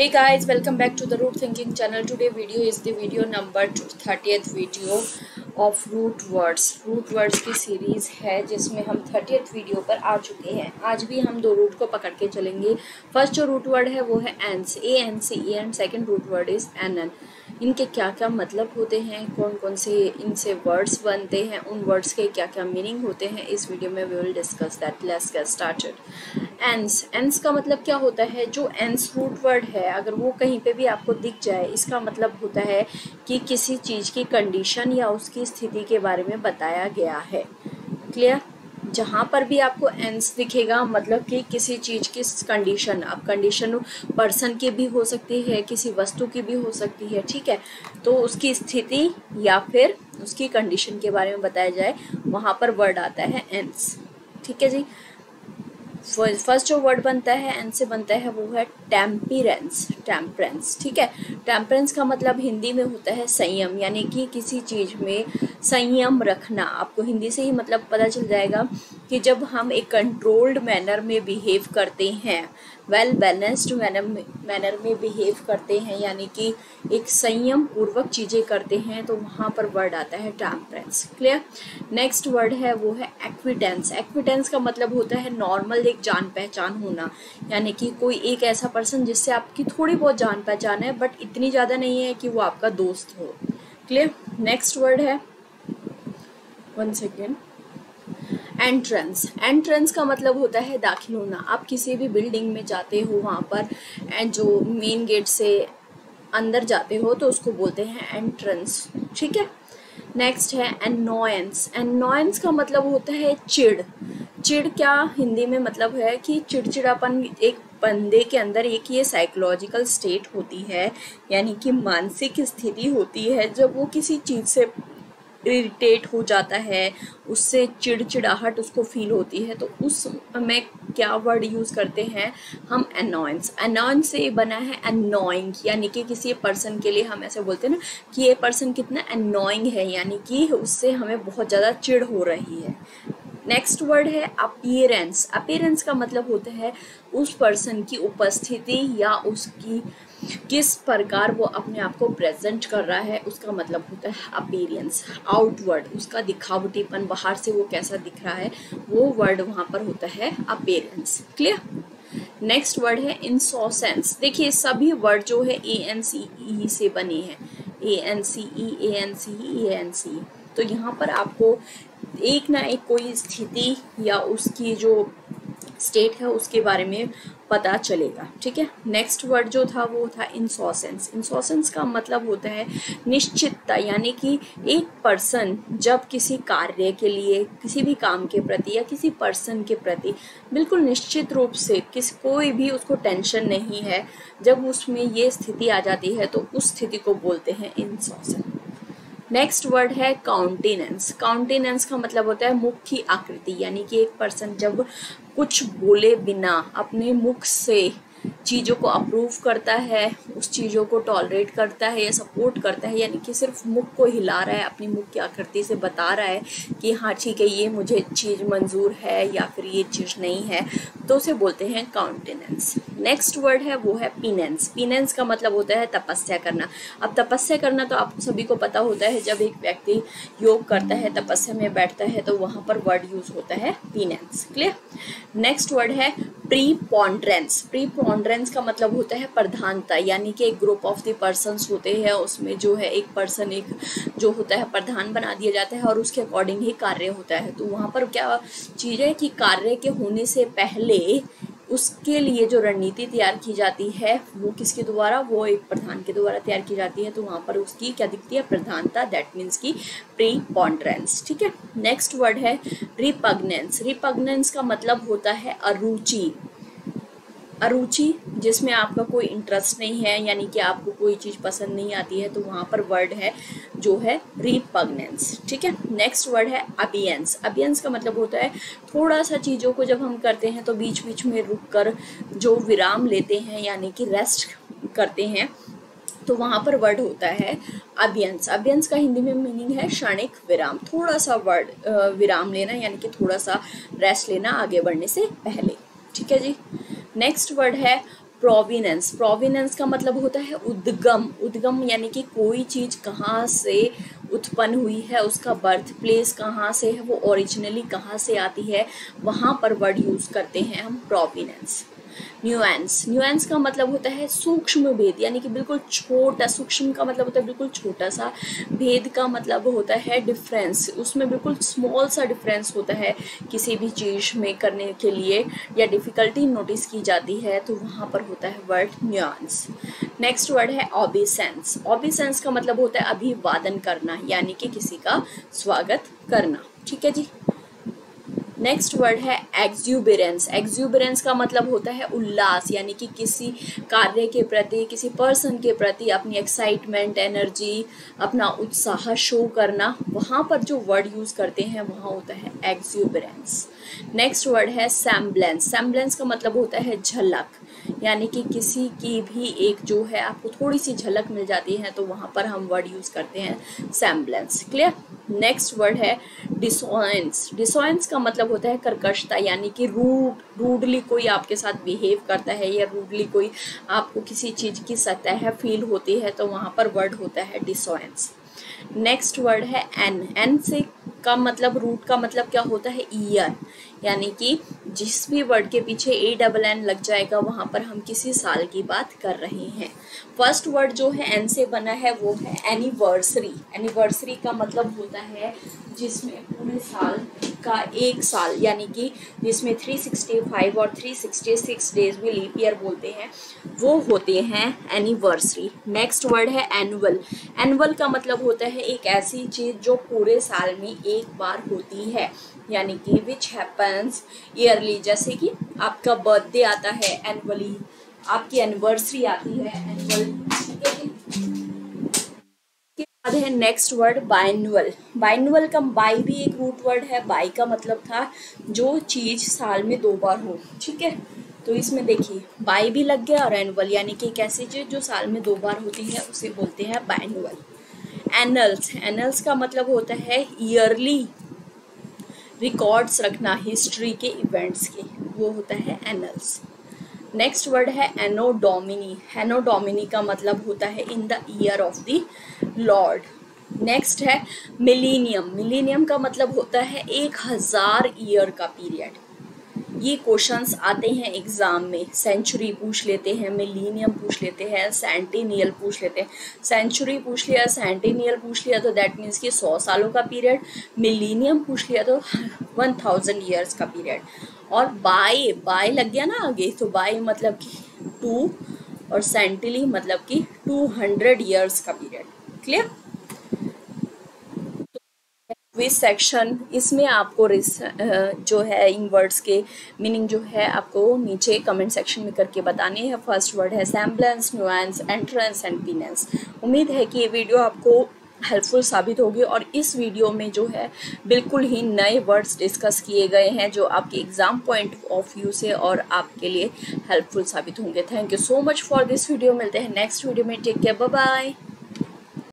Hey guys, welcome back to the Root Thinking channel. Today video is the video number 30th video of root words. root words की series है जिसमें हम 30th video पर आ चुके हैं। आज भी हम दो रूट को पकड़ के चलेंगे। फर्स्ट जो रूट वर्ड है वो है एंस, ANC and second root word is NN। इनके क्या क्या मतलब होते हैं, कौन कौन से इनसे वर्ड्स बनते हैं, उन वर्ड्स के क्या क्या मीनिंग होते हैं, इस वीडियो में we will discuss that. Let's get started. एंस का मतलब क्या होता है? जो एंस रूट वर्ड है अगर वो कहीं पे भी आपको दिख जाए, इसका मतलब होता है कि किसी चीज़ की कंडीशन या उसकी स्थिति के बारे में बताया गया है। क्लियर? जहाँ पर भी आपको एंस दिखेगा मतलब कि किसी चीज़ की कंडीशन, अब कंडीशन पर्सन की भी हो सकती है, किसी वस्तु की भी हो सकती है, ठीक है। तो उसकी स्थिति या फिर उसकी कंडीशन के बारे में बताया जाए, वहाँ पर वर्ड आता है एंस। ठीक है जी। फर्स्ट जो वर्ड बनता है एन से बनता है वो है टेम्परेंस। टेम्परेंस, ठीक है। टेम्परेंस का मतलब हिंदी में होता है संयम, यानी कि किसी चीज़ में संयम रखना। आपको हिंदी से ही मतलब पता चल जाएगा कि जब हम एक कंट्रोल्ड मैनर में बिहेव करते हैं, वेल बैलेंस्ड मैनर में बिहेव करते हैं, यानी कि एक संयम पूर्वक चीज़ें करते हैं, तो वहाँ पर वर्ड आता है टेम्परेंस। क्लियर? नेक्स्ट वर्ड है वो है एक्विटेंस। एक्विटेंस का मतलब होता है नॉर्मल एक जान पहचान होना, यानी कि कोई एक ऐसा पर्सन जिससे आपकी थोड़ी बहुत जान पहचान है बट इतनी ज़्यादा नहीं है कि वो आपका दोस्त हो। क्लियर? नेक्स्ट वर्ड है, वन सेकेंड, एंट्रेंस। एंट्रेंस का मतलब होता है दाखिल होना। आप किसी भी बिल्डिंग में जाते हो, वहाँ पर एंड जो मेन गेट से अंदर जाते हो तो उसको बोलते हैं एंट्रेंस। ठीक है। नेक्स्ट है एनोयंस। एनोयंस का मतलब होता है चिढ़। चिढ़ क्या हिंदी में मतलब है कि चिड़चिड़ापन एक बंदे के अंदर एक ये साइकोलॉजिकल स्टेट होती है, यानी कि मानसिक स्थिति होती है जब वो किसी चीज़ से इरिटेट हो जाता है, उससे चिड़चिड़ाहट उसको फील होती है, तो उस में क्या वर्ड यूज़ करते हैं हम? अनॉयंस। अनॉयंस से बना है अनोइंग, यानी कि किसी पर्सन के लिए हम ऐसे बोलते हैं ना कि ये पर्सन कितना अनोइंग है, यानी कि उससे हमें बहुत ज़्यादा चिढ़ हो रही है। नेक्स्ट वर्ड है अपीयरेंस। अपीयरेंस का मतलब होता है उस पर्सन की उपस्थिति या उसकी किस प्रकार वो अपने आप को प्रेजेंट कर रहा है, उसका मतलब होता है अपीयरेंस। आउटवर्ड, उसका दिखावटीपन, बाहर से वो कैसा दिख रहा है, वो वर्ड वहाँ पर होता है अपीयरेंस। क्लियर? नेक्स्ट वर्ड है इंसोसेंस। देखिए सभी वर्ड जो है ANCE से बने हैं, ANCE। तो यहाँ पर आपको एक ना एक कोई स्थिति या उसकी जो स्टेट है उसके बारे में पता चलेगा। ठीक है। नेक्स्ट वर्ड जो था वो था इंसोसेंस। इंसोसेंस का मतलब होता है निश्चितता, यानी कि एक पर्सन जब किसी कार्य के लिए, किसी भी काम के प्रति या किसी पर्सन के प्रति बिल्कुल निश्चित रूप से कोई भी उसको टेंशन नहीं है, जब उसमें ये स्थिति आ जाती है तो उस स्थिति को बोलते हैं इंसोसेंस। नेक्स्ट वर्ड है काउंटेनेंस। काउंटेनेंस का मतलब होता है मुख की आकृति, यानी कि एक पर्सन जब कुछ बोले बिना अपने मुख से चीज़ों को अप्रूव करता है, उस चीज़ों को टॉलरेट करता है या सपोर्ट करता है, यानी कि सिर्फ मुख को हिला रहा है, अपनी मुख की आकृति से बता रहा है कि हाँ ठीक है ये मुझे चीज़ मंजूर है या फिर ये चीज़ नहीं है, तो उसे बोलते हैं काउंटेनेंस। नेक्स्ट वर्ड है वो है पीनेंस। पीनेंस का मतलब होता है तपस्या करना। अब तपस्या करना तो आप सभी को पता होता है, जब एक व्यक्ति योग करता है, तपस्या में बैठता है, तो वहाँ पर वर्ड यूज होता है पीनेंस। क्लियर? नेक्स्ट वर्ड है प्रीपोंड्रेंस। प्रीपोंड्रेंस का मतलब होता है प्रधानता, यानी कि एक ग्रुप ऑफ द पर्सन्स होते हैं, उसमें जो है एक पर्सन एक जो होता है प्रधान बना दिया जाता है और उसके अकॉर्डिंग ही कार्य होता है। तो वहाँ पर क्या चीज़ है कि कार्य के होने से पहले उसके लिए जो रणनीति तैयार की जाती है वो किसके द्वारा? वो एक प्रधान के द्वारा तैयार की जाती है, तो वहाँ पर उसकी क्या दिखती है? प्रधानता। दैट मीन्स की प्रीपोंड्रेंस। ठीक है। नेक्स्ट वर्ड है रिपग्नेंस। रिपग्नेंस का मतलब होता है अरुचि। अरुचि जिसमें आपका कोई इंटरेस्ट नहीं है, यानी कि आपको कोई चीज़ पसंद नहीं आती है, तो वहाँ पर वर्ड है जो है रिपग्नेंस। ठीक है। नेक्स्ट वर्ड है अबियंस। अबियंस का मतलब होता है थोड़ा सा चीज़ों को जब हम करते हैं तो बीच बीच में रुक कर जो विराम लेते हैं, यानी कि रेस्ट करते हैं, तो वहाँ पर वर्ड होता है अबियंस। अबियंस का हिंदी में मीनिंग है क्षणिक विराम, थोड़ा सा वर्ड विराम लेना, यानी कि थोड़ा सा रेस्ट लेना आगे बढ़ने से पहले। ठीक है जी। नेक्स्ट वर्ड है प्रोविनेंस, प्रोविनेंस का मतलब होता है उद्गम, उद्गम यानी कि कोई चीज़ कहाँ से उत्पन्न हुई है, उसका बर्थ प्लेस कहाँ से है, वो ओरिजिनली कहाँ से आती है, वहाँ पर वर्ड यूज़ करते हैं हम प्रोविनेंस। न्यूएंस, न्यूएंस का मतलब होता है सूक्ष्म भेद, यानी कि बिल्कुल छोटा, सूक्ष्म का मतलब होता है बिल्कुल छोटा सा, भेद का मतलब होता है डिफरेंस, उसमें बिल्कुल स्मॉल सा डिफरेंस होता है किसी भी चीज़ में करने के लिए या डिफ़िकल्टी नोटिस की जाती है तो वहाँ पर होता है वर्ड न्यूएंस। नेक्स्ट वर्ड है ओबीसेंस, ओबीसेंस का मतलब होता है अभिवादन करना, यानी कि किसी का स्वागत करना, ठीक है जी। नेक्स्ट वर्ड है एक्सुबरेंस, एक्सुबरेंस का मतलब होता है उल्लास, यानी कि किसी कार्य के प्रति, किसी पर्सन के प्रति अपनी एक्साइटमेंट, एनर्जी, अपना उत्साह शो करना, वहाँ पर जो वर्ड यूज़ करते हैं वहाँ होता है एक्सुबरेंस। नेक्स्ट वर्ड है सैम्बलेंस, सैम्बलेंस का मतलब होता है झलक, यानी कि किसी की भी एक जो है आपको थोड़ी सी झलक मिल जाती है तो वहाँ पर हम वर्ड यूज़ करते हैं सैम्बलेंस, क्लियर। नेक्स्ट वर्ड है डिसोनेंस, डिसोनेंस का मतलब होता है कर्कशता, यानी कि रूडली कोई आपके साथ बिहेव करता है या रूडली कोई आपको किसी चीज़ की सतह फील होती है तो वहाँ पर वर्ड होता है डिसोनेंस। नेक्स्ट वर्ड है एन, एन से का मतलब, रूट का मतलब क्या होता है ईयर, यानी कि जिस भी वर्ड के पीछे ANN लग जाएगा वहाँ पर हम किसी साल की बात कर रहे हैं। फर्स्ट वर्ड जो है एन से बना है वो है एनिवर्सरी, एनिवर्सरी का मतलब होता है जिसमें पूरे साल का एक साल, यानी कि जिसमें 365 और 366 डेज में लीप ईयर बोलते हैं वो होते हैं एनिवर्सरी। नेक्स्ट वर्ड है एनुअल, एनुअल का मतलब होता है एक ऐसी चीज़ जो पूरे साल में एक बार होती है, यानी कि विच हैपन्स ईयरली, जैसे कि आपका बर्थडे आता है एनुअली, आपकी एनिवर्सरी आती है एनुअल, ठीक है जी। के बाद है नेक्स्ट वर्ड बाइनुअल, बाइनुअल का बाई भी एक रूट वर्ड है, बाई का मतलब था जो चीज़ साल में 2 बार हो, ठीक है। तो इसमें देखिए बाई भी लग गया और एनुअल, यानी कि एक ऐसी चीज़ जो साल में 2 बार होती है उसे बोलते हैं बाइनुअल। एनल्स, एनल्स का मतलब होता है ईयरली रिकॉर्ड्स रखना हिस्ट्री के इवेंट्स के, वो होता है एनल्स। नेक्स्ट वर्ड है एनो डोमिनी, एनो डोमिनी का मतलब होता है in the year of the Lord. Next है मिलीनियम, मिलीनियम का मतलब होता है 1000 ईयर का पीरियड। ये क्वेश्चंस आते हैं एग्जाम में, सेंचुरी पूछ लेते हैं, मिलीनियम पूछ लेते हैं, सेंटिनियल पूछ लेते हैं। सेंचुरी पूछ लिया, सेंटिनियल पूछ लिया तो दैट मीन्स कि 100 सालों का पीरियड, मिलीनियम पूछ लिया तो 1000 ईयर्स का पीरियड, और बाय, बाय लग गया ना आगे तो बाय मतलब कि 2 और सेंटिली मतलब कि 200 ईयर्स का पीरियड, क्लियर। क्विज सेक्शन, इसमें आपको जो है इन वर्ड्स के मीनिंग जो है आपको नीचे कमेंट सेक्शन में करके बताने हैं। फर्स्ट वर्ड है सैम्बलेंस, न्यूएंस, एंट्रेंस एंड पीनेंस। उम्मीद है कि ये वीडियो आपको हेल्पफुल साबित होगी और इस वीडियो में जो है बिल्कुल ही नए वर्ड्स डिस्कस किए गए हैं जो आपके एग्जाम पॉइंट ऑफ व्यू से और आपके लिए हेल्पफुल साबित होंगे। Thank you so much for this video. मिलते हैं नेक्स्ट वीडियो में। Take care, bye bye.